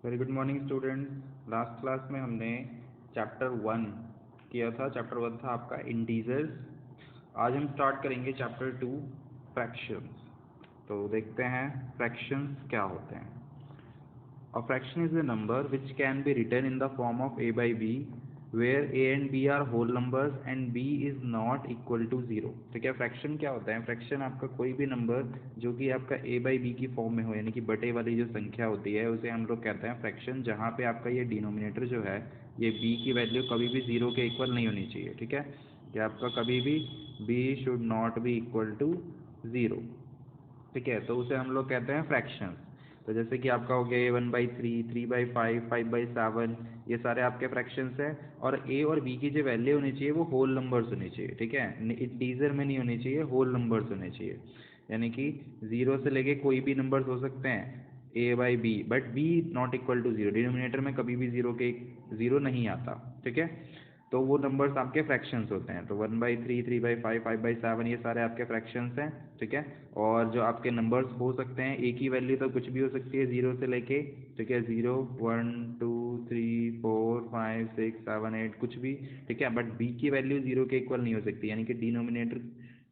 Very good morning students. Last class में हमने chapter 1 किया था। चैप्टर 1 था आपका इंटीजर्स। आज हम स्टार्ट करेंगे चैप्टर 2 फ्रैक्शंस। तो देखते हैं फ्रैक्शंस क्या होते हैं। A fraction is a number which can be written in the form of a by b where a and b are whole numbers and b is not equal to 0। तो क्या fraction क्या होता है? Fraction आपका कोई भी number जो कि आपका a by b की फॉर्म में हो, यानी कि बटे वाली जो संख्या होती है उसे हम लोग कहते हैं फ्रैक्शन, जहाँ पे आपका ये डिनोमिनेटर जो है ये b की वैल्यू कभी भी 0 के इक्वल नहीं होनी चाहिए। ठीक है, कि आपका कभी भी b should not be equal to 0। ठीक है, तो उसे हम लोग कहते हैं फ्रैक्शन। तो जैसे कि आपका हो गया ए 1/3, 3/5, 5/7, ये सारे आपके फ्रैक्शंस हैं। और ए और बी की जो वैल्यू होनी चाहिए वो होल नंबर्स होनी चाहिए। ठीक है, इंटीजर में नहीं होनी चाहिए, होल नंबर्स होने चाहिए। यानी कि 0 से लेके कोई भी नंबर्स हो सकते हैं a by b, but b not equal to 0। Denominator में कभी भी 0 नहीं आता। ठीक है, तो वो नंबर्स आपके फ्रैक्शंस होते हैं। तो 1/3, 3/5, 5/7 ये सारे आपके फ्रैक्शंस हैं। ठीक है, और जो आपके नंबर्स हो सकते हैं एक ही वैल्यू तो कुछ भी हो सकती है 0 से लेके। ठीक है, 0, 1, 2, 3, 4, 5, 6, 7, 8 कुछ भी। ठीक है, बट बी की वैल्यू 0 के इक्वल नहीं हो सकती, यानी कि denominator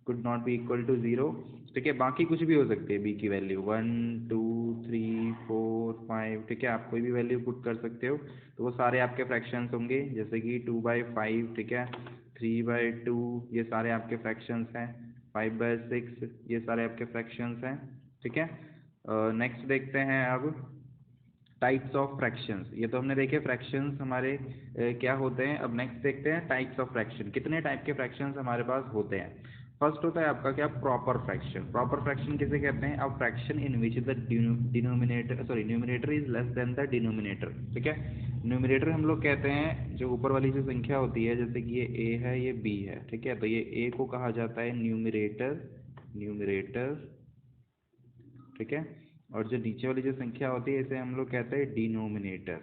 could not be equal to 0। ठीक है, बाकी कुछ भी हो सकती है बी की वैल्यू 1, 2, 3, 4, 5। ठीक है, आप कोई भी वैल्यू पुट कर सकते हो। तो वो सारे आपके फ्रैक्शंस होंगे, जैसे कि 2/5। ठीक है, 3/2 ये सारे आपके फ्रैक्शंस हैं। 5/6 ये सारे आपके फ्रैक्शंस हैं। ठीक है, नेक्स्ट देखते हैं अब टाइप्स ऑफ फ्रैक्शंस। ये तो हमने देखे फ्रैक्शंस हमारे क्या होते हैं। अब नेक्स्ट देखते हैं टाइप्स ऑफ फ्रैक्शन। कितने टाइप के फ्रैक्शंस हमारे पास होते हैं। फर्स्ट होता है आपका क्या, प्रॉपर फ्रैक्शन। प्रॉपर फ्रैक्शन किसे कहते हैं? A fraction in which the numerator is less than the denominator. ठीक है, न्यूमरेटर हम लोग कहते हैं जो ऊपर वाली जो संख्या होती है, जैसे कि ये ए है, ये बी है। ठीक है, तो ये ए को कहा जाता है न्यूमरेटर। न्यूमरेटर ठीक है, और जो नीचे वाली जो संख्या होती है इसे हम लोग कहते हैं डिनोमिनेटर।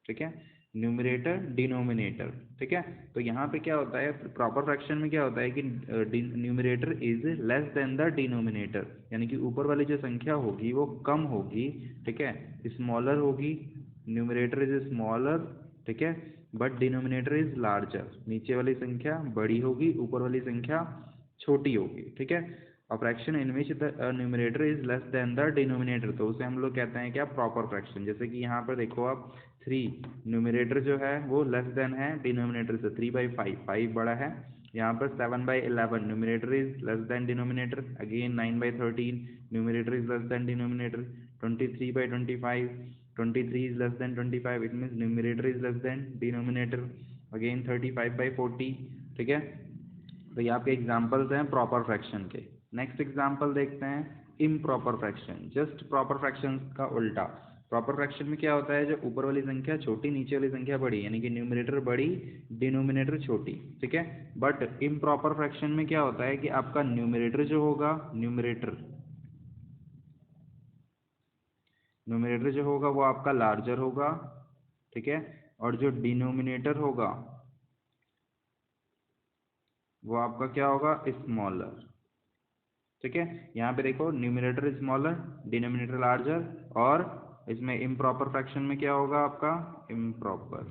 ठीक है, न्यूमरेटर डिनोमिनेटर। ठीक है, तो यहाँ पे क्या होता है, प्रॉपर फ्रैक्शन में क्या होता है कि numerator is less than the denominator, यानी कि ऊपर वाली जो संख्या होगी वो कम होगी। ठीक है, स्मॉलर होगी, न्यूमरेटर इज स्मॉलर। ठीक है, बट डिनोमिनेटर इज लार्जर। नीचे वाली संख्या बड़ी होगी, ऊपर वाली संख्या छोटी होगी। ठीक है, अ fraction in which the numerator is less than the denominator, तो उसे हम लोग कहते हैं क्या, प्रॉपर फ्रैक्शन। जैसे कि यहाँ पर देखो आप 3, न्यूमरेटर जो है वो लेस देन है डिनोमिनेटर से, 3/5, 5 बड़ा है। यहाँ पर 7/11, numerator is less than denominator. Again 9/13, numerator is less than denominator. 23/25, 23 is less than 25, it means numerator is less than denominator. Again 35/40। ठीक है, तो ये आपके एग्जाम्पल्स हैं प्रॉपर फ्रैक्शन के। नेक्स्ट एग्जाम्पल देखते हैं improper fraction, just proper fraction का उल्टा। प्रॉपर फ्रैक्शन में क्या होता है, जो ऊपर वाली संख्या छोटी, नीचे वाली संख्या बड़ी, यानी कि न्यूमरेटर बड़ी, डिनोमिनेटर छोटी। ठीक है, बट इम्प्रॉपर फ्रैक्शन में क्या होता है कि आपका न्यूमरेटर जो होगा, न्यूमरेटर जो होगा वो आपका लार्जर होगा। ठीक है, और जो डिनोमिनेटर होगा वो आपका क्या होगा, स्मॉलर। ठीक है, यहाँ पे देखो न्यूमरेटर स्मॉलर, डिनोमिनेटर लार्जर, और इसमें इम्प्रॉपर फ्रैक्शन में क्या होगा आपका, इम्प्रॉपर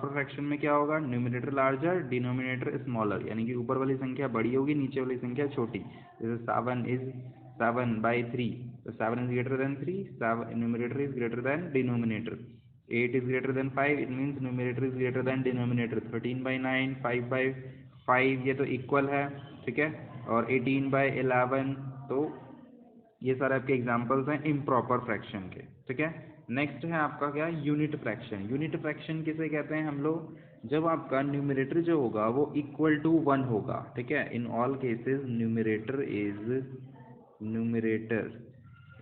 फ्रैक्शन में क्या होगा, न्यूमरेटर लार्जर, डिनोमिनेटर स्मॉलर, यानी कि ऊपर वाली संख्या बड़ी होगी, नीचे वाली संख्या छोटी। जैसे 7/3, तो 7 is greater then 3, numerator is greater than denominator. 8 is greater then 5, it means numerator is greater than denominator. 13/9, 5/5 ये तो इक्वल है। ठीक है, और 18/11, तो ये सारे आपके एग्जांपल्स हैं इम्प्रॉपर फ्रैक्शन के। ठीक है, नेक्स्ट है आपका क्या, यूनिट फ्रैक्शन। यूनिट फ्रैक्शन किसे कहते हैं हम लोग, जब आपका न्यूमरेटर जो होगा वो इक्वल टू 1 होगा। ठीक है, in all cases numerator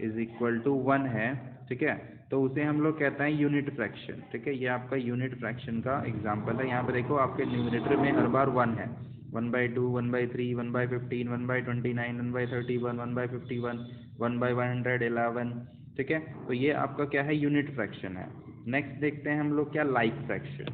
is equal to 1 है। ठीक है, तो उसे हम लोग कहते हैं यूनिट फ्रैक्शन। ठीक है, ये आपका यूनिट फ्रैक्शन का एग्जांपल है। यहाँ पे देखो आपके न्यूमरेटर में हर बार 1 है। 1/2, 1/3, 1/15, 1/29, 1/31, 1/51, 1/111। ठीक है, तो ये आपका क्या है, यूनिट फ्रैक्शन है। नेक्स्ट देखते हैं हम लोग क्या, लाइक फ्रैक्शन।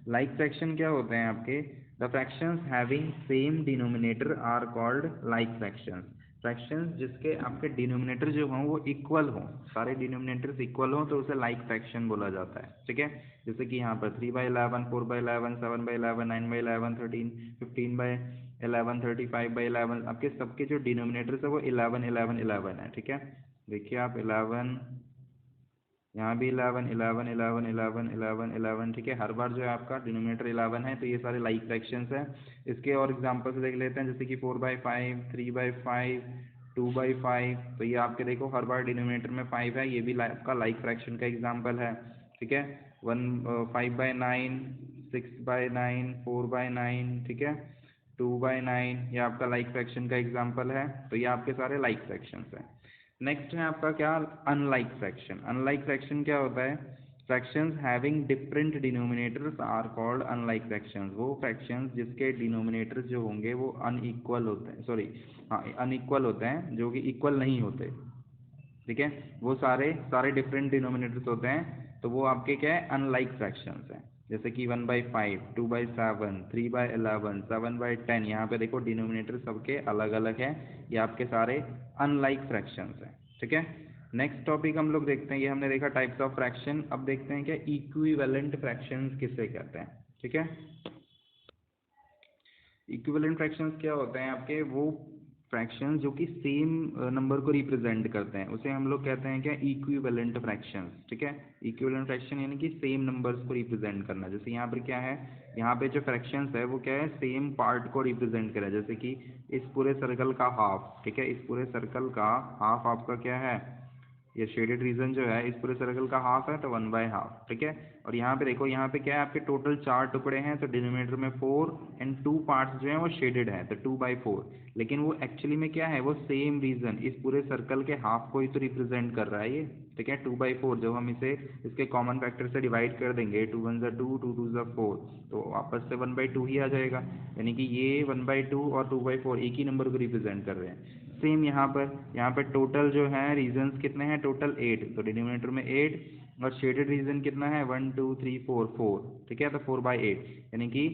लाइक फ्रैक्शन क्या होते हैं आपके, the fractions having same denominator are called like fractions. Fractions जिसके आपके डिनोमिनेटर जो हों वो इक्वल हों, सारे डिनोमिनेटर्स इक्वल हों, तो उसे लाइक फ्रैक्शन बोला जाता है। ठीक है, जैसे कि यहाँ पर 3/11, 4/11, 7/11, 9/11, 13, 15/11, 35/11, आपके सबके जो डिनोमिनेटर्स है वो 11, 11, 11 है। ठीक है, देखिए आप 11, यहाँ भी 11, 11, 11, 11, 11, 11। ठीक है, हर बार जो है आपका डिनोमिनेटर 11 है, तो ये सारे लाइक फ्रैक्शंस हैं। इसके और एग्जांपल्स देख लेते हैं, जैसे कि 4/5, 3/5, 2/5। तो ये आपके देखो हर बार डिनोमिनेटर में 5 है, ये भी आपका लाइक फ्रैक्शन का एग्जाम्पल है। ठीक है, 5/9, 6/9, 4/9। ठीक है, 2/9, ये आपका लाइक फ्रैक्शन का एग्जाम्पल है। तो ये आपके सारे लाइक फ्रैक्शंस हैं। नेक्स्ट है आपका क्या, अनलाइक फ्रैक्शन। अनलाइक फ्रैक्शन क्या होता है, fractions having different denominators are called unlike fractions. वो फ्रैक्शंस जिसके डिनोमिनेटर्स जो होंगे वो अनइक्वल होते हैं, सॉरी हाँ अनइक्वल होते हैं, जो कि इक्वल नहीं होते। ठीक है, वो सारे डिफरेंट डिनोमिनेटर्स होते हैं, तो वो आपके क्या है, अनलाइक फ्रैक्शंस हैं। जैसे कि 1/5, 2/7, 3/11, 7/10। यहाँ पे देखो डिनोमिनेटर सबके अलग अलग है, ये आपके सारे अनलाइक फ्रैक्शंस हैं। ठीक है, नेक्स्ट टॉपिक हम लोग देखते हैं, ये हमने देखा टाइप्स ऑफ फ्रैक्शन। अब देखते हैं क्या इक्विवेलेंट फ्रैक्शंस किसे कहते हैं। ठीक है, इक्विवेलेंट फ्रैक्शंस क्या होते हैं आपके, वो फ्रैक्शंस जो कि सेम नंबर को रिप्रेजेंट करते हैं, उसे हम लोग कहते हैं क्या, इक्विवेलेंट फ्रैक्शंस। ठीक है, इक्विवेलेंट फ्रैक्शन यानी कि सेम नंबर्स को रिप्रेजेंट करना। जैसे यहाँ पर क्या है, यहाँ पे जो फ्रैक्शंस है वो क्या है, सेम पार्ट को रिप्रेजेंट करे। जैसे कि इस पूरे सर्कल का हाफ, ठीक है, इस पूरे सर्कल का हाफ आपका क्या है, ये शेडेड रीजन जो है इस पूरे सर्कल का हाफ है, तो 1/2। ठीक है, और यहाँ पे देखो, यहाँ पे क्या है, आपके टोटल 4 टुकड़े हैं, तो डिनोमिनेटर में 4 एंड 2 पार्ट्स जो हैं वो शेडेड है, तो 2/4। लेकिन वो एक्चुअली में क्या है, वो सेम रीजन इस पूरे सर्कल के हाफ को ही तो रिप्रेजेंट कर रहा है ये। ठीक है, 2/4 जब हम इसे इसके कॉमन फैक्टर से डिवाइड कर देंगे, 2 1 2, 2 2 4, तो वापस से 1/2 ही आ जाएगा। यानी कि ये 1/2 और 2/4 एक ही नंबर को रिप्रेजेंट कर रहे हैं। सेम यहाँ पर टोटल जो है रीजन्स कितने हैं, टोटल 8, तो डिनोमिनेटर में 8, और शेडेड रीजन कितना है, 1 2 3 4 4। ठीक है, तो 4/8, यानी कि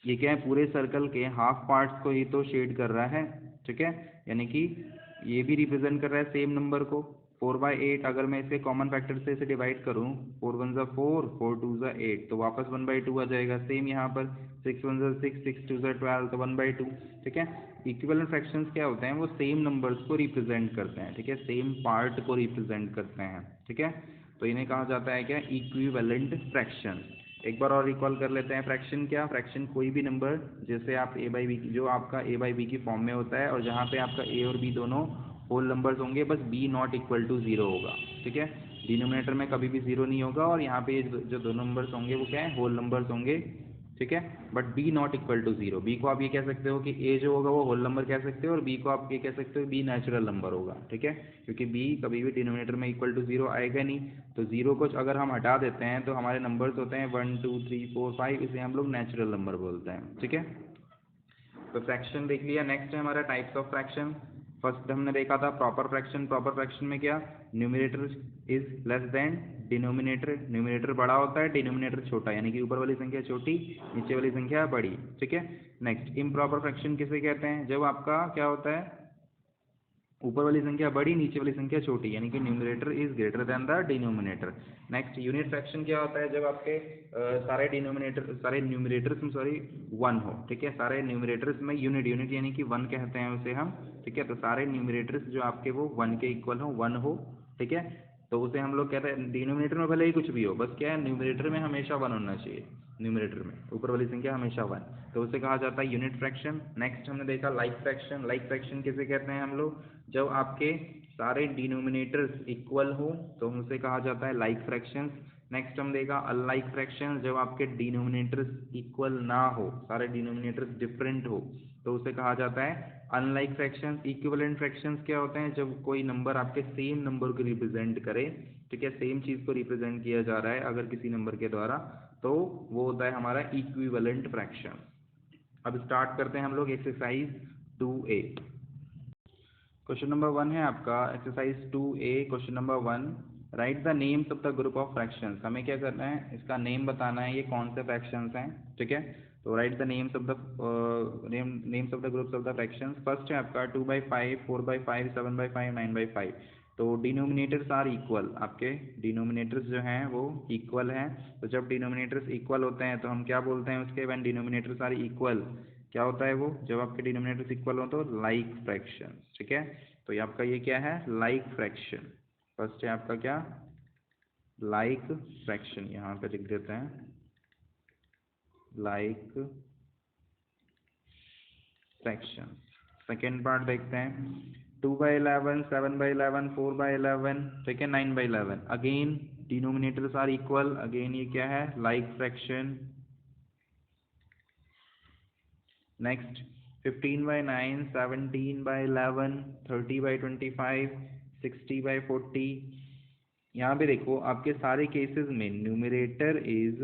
ये क्या है, पूरे सर्कल के हाफ पार्ट्स को ही तो शेड कर रहा है। ठीक है, यानी कि ये भी रिप्रेजेंट कर रहा है सेम नंबर को। 4/8 अगर मैं इसके कॉमन फैक्टर से इसे डिवाइड करूँ, 4 1 4, 4 2 8, तो वापस 1/2 आ जाएगा। सेम यहाँ पर 6 1 6, 6 2 12, तो 1/2। ठीक है, इक्विवेलेंट फ्रैक्शंस क्या होते हैं, वो सेम नंबर्स को रिप्रेजेंट करते हैं। ठीक है, सेम पार्ट को रिप्रेजेंट करते हैं। ठीक है, तो इन्हें कहा जाता है क्या, इक्विवेलेंट फ्रैक्शन। एक बार और रिकॉल कर लेते हैं, फ्रैक्शन क्या, फ्रैक्शन कोई भी नंबर जैसे आप a/b जो आपका a/b की फॉर्म में होता है, और जहाँ पे आपका a और b दोनों होल नंबर्स होंगे, बस b नॉट इक्वल टू 0 होगा। ठीक है, डिनोमिनेटर में कभी भी 0 नहीं होगा, और यहाँ पे जो दो नंबर्स होंगे वो क्या है, होल नंबर्स होंगे। ठीक है, but b not equal to 0, b को आप ये कह सकते हो कि a जो होगा वो होल नंबर कह सकते हो, और b को आप ये कह सकते हो b नेचुरल नंबर होगा। ठीक है, क्योंकि b कभी भी डिनोमिनेटर में इक्वल टू 0 आएगा नहीं, तो 0 को अगर हम हटा देते हैं तो हमारे नंबर्स होते हैं 1 2 3 4 5, इसे हम लोग नेचुरल नंबर बोलते हैं। ठीक है, तो फ्रैक्शन देख लिया। नेक्स्ट है हमारा टाइप्स ऑफ फ्रैक्शन। फर्स्ट हमने देखा था प्रॉपर फ्रैक्शन। प्रॉपर फ्रैक्शन में क्या, numerator is less than denominator, numerator बड़ा होता है, डिनोमिनेटर छोटा, यानी कि ऊपर वाली संख्या छोटी, नीचे वाली संख्या बड़ी। ठीक है, नेक्स्ट इम्प्रॉपर फ्रैक्शन किसे कहते हैं, जब आपका क्या होता है, ऊपर वाली संख्या बड़ी, नीचे वाली संख्या छोटी, यानी कि numerator is greater then the denominator. Next unit fraction क्या होता है, जब आपके सारे न्यूमरेटर्स में सॉरी 1 हो। ठीक है, सारे न्यूमरेटर्स में यूनिट यानी कि 1 कहते हैं उसे हम। ठीक है, तो सारे न्यूमरेटर्स जो आपके वो 1 के इक्वल हो, 1 हो। ठीक है, तो उसे हम लोग कहते हैं, डिनोमिनेटर में भले ही कुछ भी हो, बस क्या है, न्यूमरेटर में हमेशा 1 होना चाहिए, न्यूमरेटर में ऊपर वाली संख्या हमेशा 1, तो उसे कहा जाता है यूनिट फ्रैक्शन। नेक्स्ट हमने देखा लाइक फ्रैक्शन। लाइक फ्रैक्शन किसे कहते हैं हम लोग, जब आपके सारे डिनोमिनेटर्स इक्वल हो, तो उसे कहा जाता है लाइक फ्रैक्शन। नेक्स्ट हम देखा अनलाइक फ्रैक्शन, जब आपके डिनोमिनेटर्स इक्वल ना हो, सारे डिनोमिनेटर्स डिफरेंट हो, तो उसे कहा जाता है अनलाइक फ्रैक्शन। इक्विवेलेंट फ्रैक्शंस क्या होते हैं, जब कोई नंबर आपके सेम नंबर को रिप्रेजेंट करे। ठीक है, सेम चीज़ को रिप्रेजेंट किया जा रहा है अगर किसी नंबर के द्वारा, तो वो होता है हमारा इक्विवेलेंट फ्रैक्शन। अब स्टार्ट करते हैं हम लोग एक्सरसाइज 2A। क्वेश्चन नंबर 1 है आपका exercise 2A। Question number 1, right the names of the group of fractions. हमें क्या करना है, इसका नेम बताना है, ये कौन से फ्रैक्शंस हैं। ठीक है, तो right the names of the names of the groups of the fractions. First है आपका 2/5, 4/5, 7/5, 9/5। तो डिनोमिनेटर्स आर इक्वल, आपके डिनोमिनेटर्स जो हैं वो इक्वल हैं। तो जब डिनोमिनेटर्स इक्वल होते हैं तो हम क्या बोलते हैं उसके, व्हेन डिनोमिनेटर्स आर इक्वल, क्या होता है वो, जब आपके डिनोमिनेटर्स इक्वल हो तो लाइक फ्रैक्शन। ठीक है, तो ये आपका ये क्या है, लाइक फ्रैक्शन। फर्स्ट है आपका क्या, लाइक फ्रैक्शन, यहाँ पे लिख देते हैं लाइक फ्रैक्शन। सेकेंड पार्ट देखते हैं 2/11, 7/11, 4/11, ठीक है, 9/11। Again denominators are equal, again ये क्या है, लाइक फ्रैक्शन। नेक्स्ट 15/9, 17/11, 30/25, 60/40। यहाँ पे देखो आपके सारे केसेस में numerator is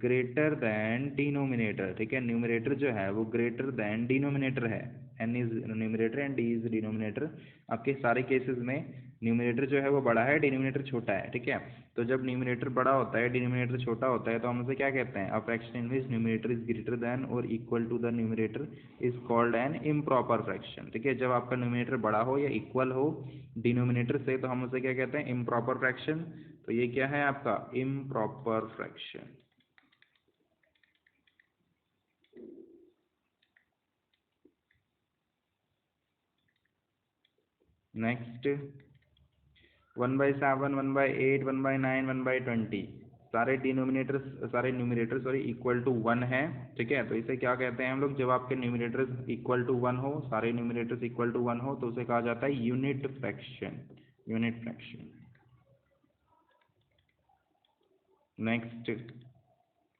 greater than denominator. ठीक है, न्यूमरेटर जो है वो ग्रेटर देन डिनोमिनेटर है। n is numerator and d is denominator. आपके सारे केसेस में न्यूमरेटर जो है वो बड़ा है, डिनोमिनेटर छोटा है। ठीक है, तो जब न्यूमरेटर बड़ा होता है, डिनोमिनेटर छोटा होता है, तो हम उसे क्या कहते हैं, a fraction in which numerator is greater than और equal to the numerator is called an improper fraction. ठीक है, जब आपका न्यूमरेटर बड़ा हो या इक्वल हो डिनोमिनेटर से, तो हम उसे क्या कहते हैं, इम्प्रॉपर फ्रैक्शन। तो ये क्या है आपका, इम्प्रॉपर फ्रैक्शन। नेक्स्ट 1/7, 1/8, 1/9, 1/20। सारे डिनोमिनेटर्स, सारे न्यूमरेटर सॉरी इक्वल टू 1 है। ठीक है, तो इसे क्या कहते हैं हम लोग, जब आपके न्यूमरेटर्स इक्वल टू 1 हो, सारे न्यूमरेटर्स इक्वल टू 1 हो, तो उसे कहा जाता है unit fraction, unit fraction. Next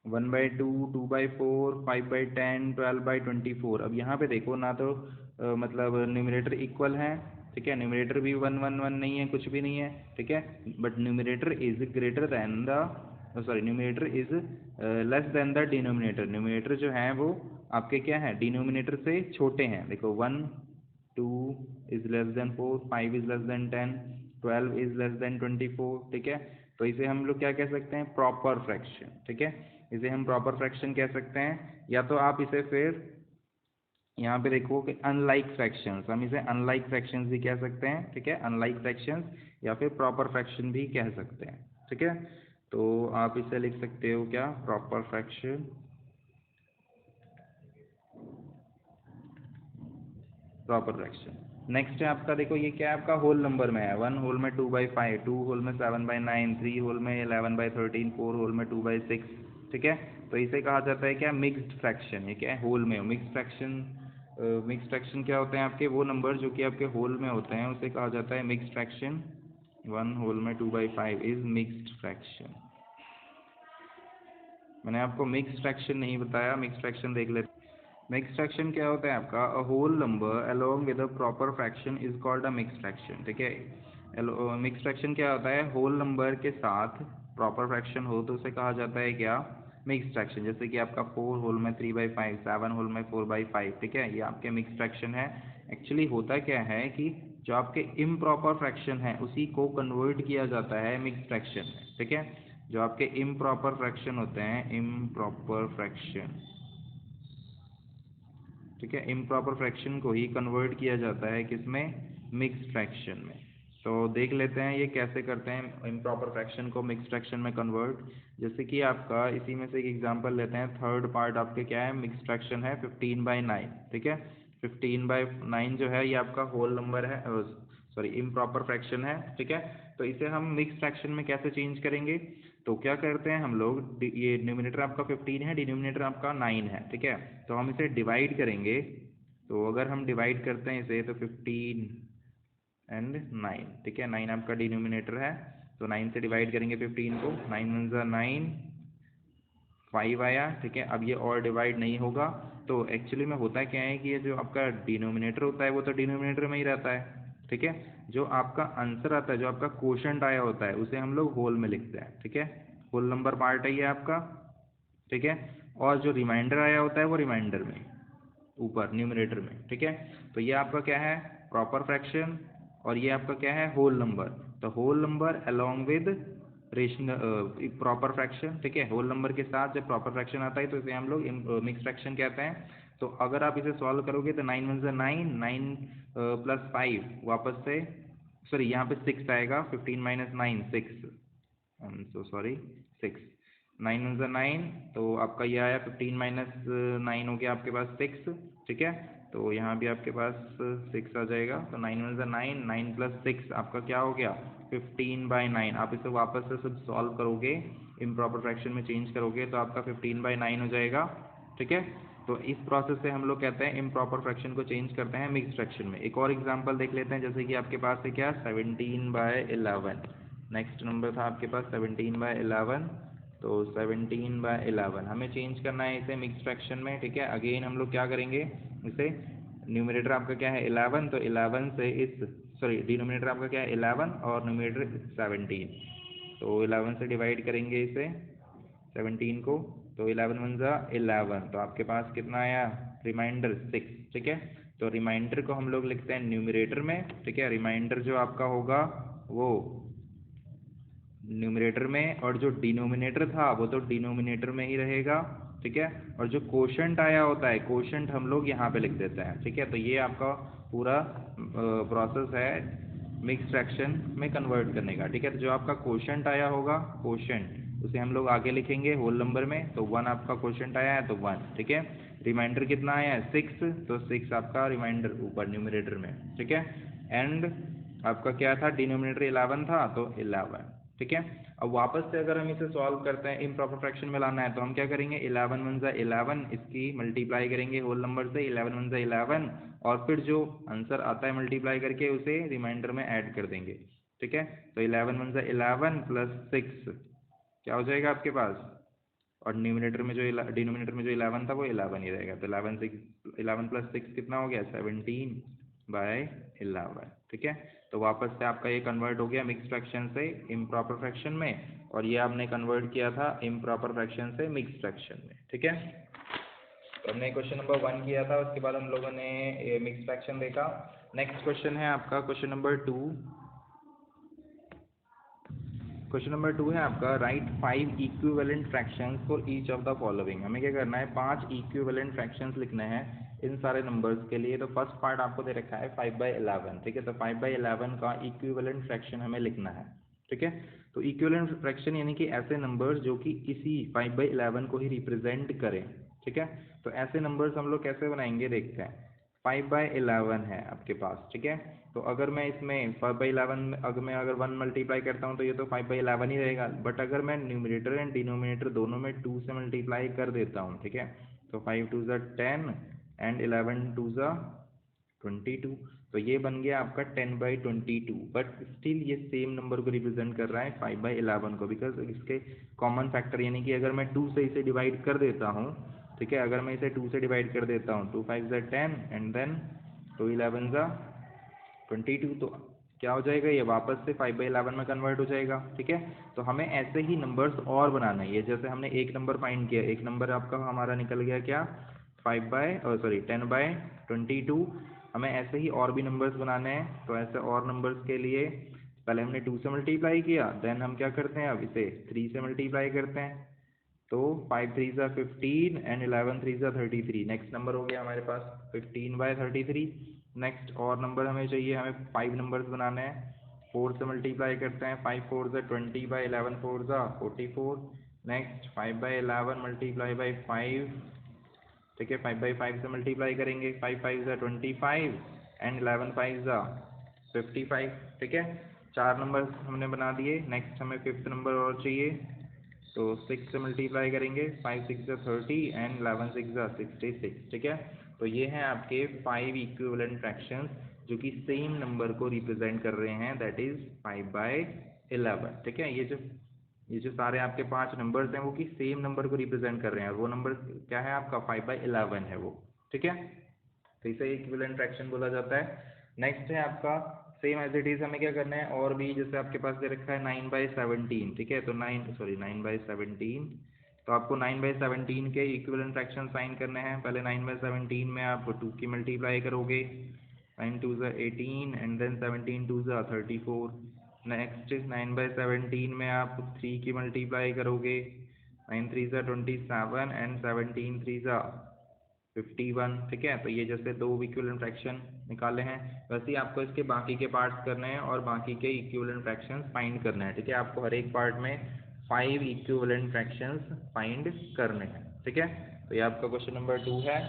1/2, 2/4, 5/10, 12/24। अब यहाँ पे देखो ना, तो मतलब न्यूमरेटर इक्वल है। ठीक है, न्यूमरेटर भी 1 1 1 नहीं है, कुछ भी नहीं है। ठीक है, but numerator is greater then the, sorry numerator is less than the denominator. Numerator जो है वो आपके क्या है, डिनोमिनेटर से छोटे हैं। देखो 1 2 is less than 4, 5 is less than 10, 12 is less than 24। ठीक है, तो इसे हम लोग क्या कह सकते हैं, प्रॉपर फ्रैक्शन। ठीक है, इसे हम प्रॉपर फ्रैक्शन कह सकते हैं, या तो आप इसे फिर यहाँ पे देखो कि अनलाइक फ्रैक्शंस, हम इसे अनलाइक फ्रैक्शंस भी कह सकते हैं। ठीक है, अनलाइक फ्रैक्शंस या फिर प्रॉपर फ्रैक्शन भी कह सकते हैं। ठीक है, तो आप इसे लिख सकते हो क्या, proper fraction, proper fraction. Next है आपका, देखो ये क्या है आपका, होल नंबर में है। 1 होल में 2/5, 2 होल में 7/9, 3 होल में 11/13, 4 होल में 2/6। ठीक है, तो इसे कहा जाता है क्या, मिक्स्ड फ्रैक्शन। ये क्या है, होल में मिक्स्ड फ्रैक्शन। मिक्स्ड फ्रैक्शन क्या होते हैं आपके, वो नंबर जो कि आपके होल में होते हैं उसे कहा जाता है मिक्स्ड फ्रैक्शन। 1 होल में 2/5 इज मिक्स्ड फ्रैक्शन। मैंने आपको मिक्स्ड फ्रैक्शन नहीं बताया, मिक्स्ड फ्रैक्शन देख लेते। मिक्स्ड फ्रैक्शन क्या होता है आपका, a whole number along with a proper fraction is called a mixed fraction. ठीक है, मिक्स्ड फ्रैक्शन क्या होता है, होल नंबर के साथ प्रॉपर फ्रैक्शन हो तो उसे कहा जाता है क्या, मिक्स्ड फ्रैक्शन। जैसे कि आपका 4 होल में 3/5, 7 होल में 4/5। ठीक है, ये आपके मिक्स्ड फ्रैक्शन है। एक्चुअली होता क्या है कि जो आपके इम्प्रॉपर फ्रैक्शन है उसी को कन्वर्ट किया जाता है मिक्स्ड फ्रैक्शन में। ठीक है, जो आपके इम्प्रॉपर फ्रैक्शन होते हैं, इम्प्रॉपर फ्रैक्शन, ठीक है, इम्प्रॉपर फ्रैक्शन को ही कन्वर्ट किया जाता है किसमें, मिक्स्ड फ्रैक्शन में। तो देख लेते हैं ये कैसे करते हैं इम्प्रॉपर फ्रैक्शन को मिक्स्ड फ्रैक्शन में कन्वर्ट। जैसे कि आपका इसी में से एक एग्जांपल लेते हैं। थर्ड पार्ट आपके क्या है, मिक्स्ड फ्रैक्शन है 15/9। ठीक है, 15/9 जो है ये आपका होल नंबर है, सॉरी इम्प्रॉपर फ्रैक्शन है। ठीक है, तो इसे हम मिक्स्ड फ्रैक्शन में कैसे चेंज करेंगे, तो क्या करते हैं हम लोग, ये न्यूमरेटर आपका 15 है, डिनोमिनेटर आपका 9 है। ठीक है, तो हम इसे डिवाइड करेंगे। तो अगर हम डिवाइड करते हैं इसे, तो 15 एंड 9। ठीक है, 9 आपका डिनोमिनेटर है, तो 9 से डिवाइड करेंगे 15 को, 9 वन ज़ा 9, 5 आया। ठीक है, अब ये और डिवाइड नहीं होगा। तो एक्चुअली में होता क्या है कि ये जो आपका डिनोमिनेटर होता है वो तो डिनोमिनेटर में ही रहता है। ठीक है, जो आपका आंसर आता है, जो आपका क्वोशंट आया होता है, उसे हम लोग होल में लिखते हैं। ठीक है, होल नंबर पार्ट है ये आपका। ठीक है, और जो रिमाइंडर आया होता है वो रिमाइंडर में, ऊपर न्यूमरेटर में। ठीक है, तो ये आपका क्या है, प्रॉपर फ्रैक्शन, और ये आपका क्या है, होल नंबर। तो whole number along with rational proper fraction, ठीक है। होल नंबर के साथ जब प्रॉपर फ्रैक्शन आता है तो इसे हम लोग मिक्स फ्रैक्शन कहते हैं। तो अगर आप इसे सॉल्व करोगे तो 9 × 1 = 9, 9 + 5 वापस से, सॉरी यहाँ पे 6 आएगा, 15 - 9 6, आई एम सो सॉरी 6, 9 × 1 = 9, तो आपका ये आया 15 - 9 हो गया आपके पास 6, ठीक है। तो यहाँ भी आपके पास 6 आ जाएगा, तो 9 × 1 = 9, 9 + 6 आपका क्या हो गया 15/9। आप इसे वापस से सब सॉल्व करोगे, इम्प्रॉपर फ्रैक्शन में चेंज करोगे तो आपका 15/9 हो जाएगा, ठीक है। तो इस प्रोसेस से हम लोग कहते हैं इम्प्रॉपर फ्रैक्शन को चेंज करते हैं मिक्स फ्रैक्शन में। एक और एग्जांपल देख लेते हैं, जैसे कि आपके पास है क्या 17/11। नेक्स्ट नंबर था आपके पास 17/11, तो 17/11 हमें चेंज करना है इसे मिक्स फ्रैक्शन में, ठीक है। अगेन हम लोग क्या करेंगे, इसे न्यूमरेटर आपका क्या है 11, तो 11 से इस, सॉरी डिनोमिनेटर आपका क्या है 11 और न्यूमरेटर 17, तो 11 से डिवाइड करेंगे इसे 17 को, तो 11 × 1 = 11, तो आपके पास कितना आया रिमाइंडर 6, ठीक है। तो रिमाइंडर को हम लोग लिखते हैं न्यूमरेटर में, ठीक है। रिमाइंडर जो आपका होगा वो न्यूमरेटर में, और जो डिनोमिनेटर था वो तो डिनोमिनेटर में ही रहेगा, ठीक है। और जो कोशेंट आया होता है, कोशेंट हम लोग यहाँ पे लिख देते हैं, ठीक है। तो ये आपका पूरा प्रोसेस है मिक्स फ्रैक्शन में कन्वर्ट करने का, ठीक है। तो जो आपका कोशेंट आया होगा, कोशेंट, उसे हम लोग आगे लिखेंगे होल नंबर में, तो 1 आपका कोशेंट आया है तो 1, ठीक है। रिमाइंडर कितना आया है 6, तो 6 आपका रिमाइंडर ऊपर न्यूमरेटर में, ठीक है। एंड आपका क्या था डिनोमिनेटर 11 था तो 11, ठीक है। अब वापस से अगर हम इसे सॉल्व करते हैं इम्प्रॉपर फ्रैक्शन में लाना है, तो हम क्या करेंगे 11 × 1 = 11, इसकी मल्टीप्लाई करेंगे होल नंबर से 11 × 1 = 11, और फिर जो आंसर आता है मल्टीप्लाई करके उसे रिमाइंडर में ऐड कर देंगे, ठीक है। तो 11 × 1 = 11 + 6 क्या हो जाएगा आपके पास, और डिनोमिनेटर में जो 11 था वो 11 ही रहेगा, तो 11 + 6 कितना हो गया 17/11, ठीक है। तो वापस से आपका ये कन्वर्ट हो गया मिक्स फ्रैक्शन से इम्प्रॉपर फ्रैक्शन में, और ये आपने कन्वर्ट किया था इम्प्रॉपर फ्रैक्शन से मिक्स फ्रैक्शन में, ठीक है। तो हमने क्वेश्चन नंबर 1 किया था, उसके बाद हम लोगों ने मिक्स फ्रैक्शन देखा। नेक्स्ट क्वेश्चन है आपका क्वेश्चन नंबर 2। क्वेश्चन नंबर 2 है आपका right 5 equivalent fractions for each of the following. हमें क्या करना है 5 इक्विवेलेंट फ्रैक्शंस लिखने हैं इन सारे नंबर्स के लिए। तो फर्स्ट पार्ट आपको दे रखा है 5/11, ठीक है। तो 5/11 का इक्विवेलेंट फ्रैक्शन हमें लिखना है, ठीक है। तो इक्विवेलेंट फ्रैक्शन यानी कि ऐसे नंबर्स जो कि इसी 5/11 को ही रिप्रेजेंट करें, ठीक है। तो ऐसे नंबर्स हम लोग कैसे बनाएंगे देखते हैं। 5/11 है आपके पास, ठीक है। तो अगर मैं इसमें 5/11 अगर 1 मल्टीप्लाई करता हूँ तो ये तो 5/11 ही रहेगा, बट अगर मैं न्यूमरेटर एंड डिनोमिनेटर दोनों में 2 से मल्टीप्लाई कर देता हूँ, ठीक है। तो 5 × 2 = 10 एंड 11 × 2 = 22, तो ये बन गया आपका 10/22, बट स्टिल ये सेम नंबर को रिप्रेजेंट कर रहा है 5/11 को, बिकॉज इसके कॉमन फैक्टर, यानी कि अगर मैं 2 से इसे डिवाइड कर देता हूँ, ठीक है। अगर मैं इसे 2 से डिवाइड कर देता हूँ, 2 × 5 = 10 एंड देन 2 × 11 = 22, तो क्या हो जाएगा ये वापस से 5/11 में कन्वर्ट हो जाएगा, ठीक है। तो हमें ऐसे ही नंबर्स और बनाना है। ये जैसे हमने एक नंबर फाइंड किया, एक नंबर आपका हमारा निकल गया क्या 10/22, हमें ऐसे ही और भी नंबर्स बनाने हैं। तो ऐसे और नंबर्स के लिए पहले हमने 2 से मल्टीप्लाई किया, देन हम क्या करते हैं अब इसे 3 से मल्टीप्लाई करते हैं, तो 5 × 3 = 15 एंड 11 × 3 = 33। नेक्स्ट नंबर हो गया हमारे पास 15/33। नेक्स्ट और नंबर हमें चाहिए, हमें 5 नंबर्स बनाने हैं, 4 से मल्टीप्लाई करते हैं, 5 × 4 = 20, 11 × 4 = 44। नेक्स्ट 5/11 × 5, ठीक है। 5/5 से मल्टीप्लाई करेंगे, 5 × 5 = 25 एंड 11 × 5 = 55, ठीक है। 4 नंबर हमने बना दिए। नेक्स्ट हमें 5th नंबर और चाहिए, तो 6 से मल्टीप्लाई करेंगे, 5 × 6 = 30 एंड 11 × 6 = 66, ठीक है। तो ये हैं आपके 5 इक्विवेलेंट फ्रैक्शंस जो कि सेम नंबर को रिप्रेजेंट कर रहे हैं, दैट इज 5/11, ठीक है। ये जो सारे आपके 5 नंबर्स हैं वो कि सेम नंबर को रिप्रेजेंट कर रहे हैं, और वो नंबर क्या है आपका 5/11 है वो, ठीक है। तो इसे इक्विवेलेंट फ्रैक्शन बोला जाता है। नेक्स्ट है आपका सेम एज इट इज, हमें क्या करना है और भी, जैसे आपके पास दे रखा है 9/17, ठीक है। तो 9/17, तो आपको 9/17 के इक्विवेलेंट फ्रैक्शन साइन करने हैं। पहले 9/17 में आप 2 की मल्टीप्लाई करोगे, 9 × 2 = 18 एंड देन 17 × 2 = 34, नेक्स्ट इज 9/17 में आप 3 की मल्टीप्लाई करोगे, 9 3 27 एंड 17 3 51। ठीक है, तो ये जैसे दो इक्विवेलेंट फ्रैक्शन निकाले हैं, वैसे ही आपको इसके बाकी के पार्ट्स करने हैं और बाकी के इक्विवेलेंट फ्रैक्शंस फाइंड करने हैं। ठीक है, आपको हर एक पार्ट में 5 इक्विवेलेंट फ्रैक्शंस फाइंड करने हैं। ठीक है, तो ये आपका क्वेश्चन नंबर 2 है।